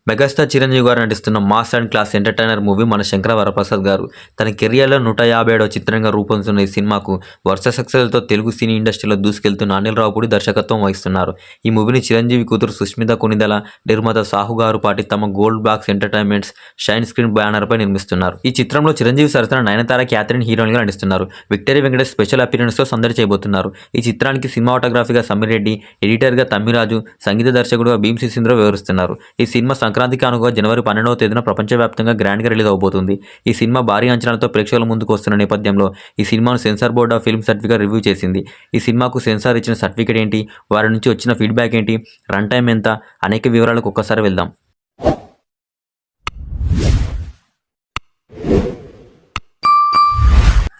Megastar Chiranjeevi గారు నటిస్తున్న mass and class entertainer movie మన శంకర వరప్రసాద్ గారు తన కెరియర్లో 157వ చిత్రంగా రూపొందుతున్న ఈ సినిమాకు వరుస సక్సెస్లతో తెలుగు సినీ ఇండస్ట్రీలో దూసుకెళ్తున్న అనిల్ రావుపూడి దర్శకత్వం వహిస్తున్నారు. ఈ మూవీని చిరంజీవి కూతురు సుష్మిత కొనిదల, నిర్మాత సాహు గారు పాటి తమ Gold Box Entertainments Shine Screen బ్యానర్పై నిర్మిస్తున్నారు. ఈ చిత్రంలో చిరంజీవి సరసన నయనతార, క్యాథరిన్ హీరోయిన్గా నటిస్తున్నారు. విక్టరీ వెంకటేష్ స్పెషల్ అపీరెన్స్తో సందడి చేయబోతున్నారు. ఈ చిత్రానికి సినిమాటోగ్రఫీగా సమీర్ రెడ్డి, ఎడిటర్గా తమ్మిరాజు, సంగీత దర్శకుడుగా భీమ్సి సింద్రో వివరిస్తున్నారు. ఈ సినిమా సంక్రాంతికి అనుగుగా జనవరి 12వ తేదీన ప్రపంచవ్యాప్తంగా గ్రాండ్గా రిలీజ్ అవబోతుంది. ఈ సినిమా భారీ అంచనాలతో ప్రేక్షకుల ముందుకు వస్తున్న నేపథ్యంలో ఈ సినిమాను censor board of film certificate review చేసింది. ఈ సినిమాకు సెన్సార్ ఇచ్చిన సర్టిఫికేట్ ఏంటి, వారి నుంచి వచ్చిన ఫీడ్బ్యాక్ ఏంటి, రన్ టైం ఎంత, అనేక వివరాలకు ఒక్కసారి వెళ్దాం.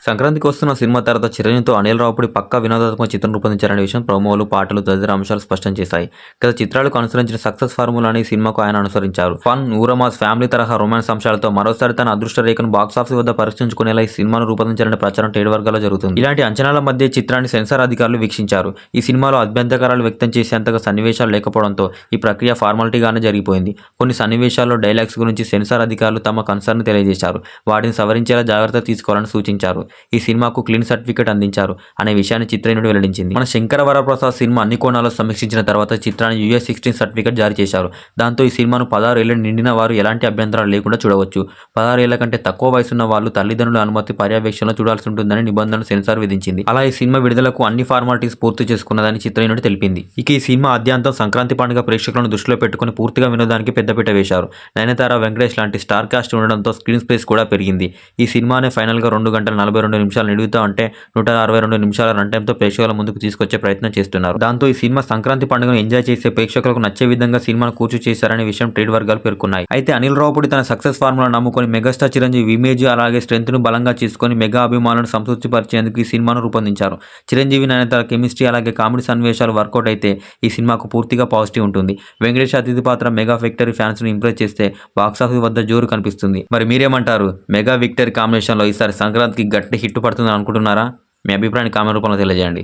సంక్రాంతికి వస్తున్న సినిమా తర్వాత చిరంజీవితో అనిల్ రావుపూడి పక్కా వినోదాత్మక చిత్రం రూపొందించారనే విషయం ప్రోమోలు, పాటలు తదితర అంశాలు స్పష్టం చేశాయి. గత చిత్రాలకు అనుసరించిన సక్సెస్ ఫార్ములాని ఈ సినిమాకు ఆయన అనుసరించారు. ఫన్, ఊరమాస్, ఫ్యామిలీ తరహా రొమాన్స్ అంశాలతో మరోసారి తన అదృష్ట రేఖను బాక్సాఫీస్ వద్ద పరీక్షించుకునేలా ఈ సినిమాను రూపొందించారనే ప్రచారం ట్రేడ్ వర్గాల్లో జరుగుతుంది. ఇలాంటి అంచనాల మధ్య చిత్రాన్ని సెన్సార్ అధికారులు వీక్షించారు. ఈ సినిమాలో అభ్యంతరాలు వ్యక్తం చేసేంతగా సన్నివేశాలు లేకపోవడంతో ఈ ప్రక్రియ ఫార్మాలిటీగానే జరిగిపోయింది. కొన్ని సన్నివేశాల్లో డైలాగ్స్ గురించి సెన్సార్ అధికారులు తమ కన్సర్న్ తెలియజేశారు. వాటిని సవరించేలా జాగ్రత్త తీసుకోవాలని సూచించారు. ఈ సినిమాకు క్లీన్ సర్టిఫికేట్ అందించారు అనే విషయాన్ని చిత్ర యూనిట్ వెల్లడించింది. మన శంకర వరప్రసాద్ సినిమా అన్ని కోణాల్లో సమీక్షించిన తర్వాత చిత్రాన్ని US-16 సర్టిఫికేట్ జారీ చేశారు. దాంతో ఈ సినిమాను 16 ఏళ్లు నిండిన వారు ఎలాంటి అభ్యంతరాలు లేకుండా చూడవచ్చు. 16 ఏళ్ల కంటే తక్కువ వయసున్న వాళ్ళు తల్లిదండ్రుల అనుమతి పర్యవేక్షణలో చూడాల్సి ఉంటుందని నిబంధనలు సెన్సార్ విధించింది. అలా ఈ సినిమా విడుదలకు అన్ని ఫార్మాలిటీస్ పూర్తి చేసుకున్నదని చిత్ర యూనిట్ తెలిపింది. ఇక ఈ సినిమా ఆద్యంతం సంక్రాంతి పండుగ ప్రేక్షకులను దృష్టిలో పెట్టుకుని పూర్తిగా వినోదానికి పెద్దపీట వేశారు. నయనతార, వెంకటేష్ లాంటి స్టార్ కాస్ట్ ఉండడంతో స్క్రీన్ స్పేస్ కూడా పెరిగింది. ఈ సినిమానే ఫైనల్గా 2 గంటల 42 నిమిషాలు నిడుగుతా అంటే 162 నిమిషాల రన్ టైంతో ప్రేక్షకుల ముందుకు తీసుకొచ్చే ప్రయత్నం చేస్తున్నారు. దాంతో ఈ సినిమా సంక్రాంతి పండుగను ఎంజాయ్ చేసే ప్రేక్షకులకు నచ్చే విధంగా సినిమాను కూర్చు చేశారనే విషయం ట్రేడ్ వర్గాలు పేర్కొన్నాయి. అయితే అనిల్ రావుపూడి తన సక్సెస్ ఫార్ములా నమ్ముకొని మెగాస్టార్ చిరంజీవి ఇమేజ్ అలాగే స్ట్రెంత్ ను బలంగా చేసుకుని మెగా అభిమానులను సంతృప్తిపరిచేందుకు ఈ సినిమాను రూపొందించారు. చిరంజీవి నయనతార కెమిస్ట్రీ అలాగే కామెడీ సన్నివేశాలు వర్కౌట్ అయితే ఈ సినిమాకు పూర్తిగా పాజిటివ్ ఉంటుంది. వెంకటేష్ అతిథి పాత్ర మెగా విక్టరీ ఫ్యాన్స్ ను ఇంప్రెస్ చేస్తే బాక్సాఫీస్ వద్ద జోరు కనిపిస్తుంది. మరి మీరేమంటారు? మెగా విక్టరీ కాంబినేషన్ లో ఈసారి సంక్రాంతికి గట్టి హిట్ పడుతుందని అనుకుంటున్నారా? మీ అభిప్రాయాన్ని కామెంట్ రూపంలో తెలియజేయండి.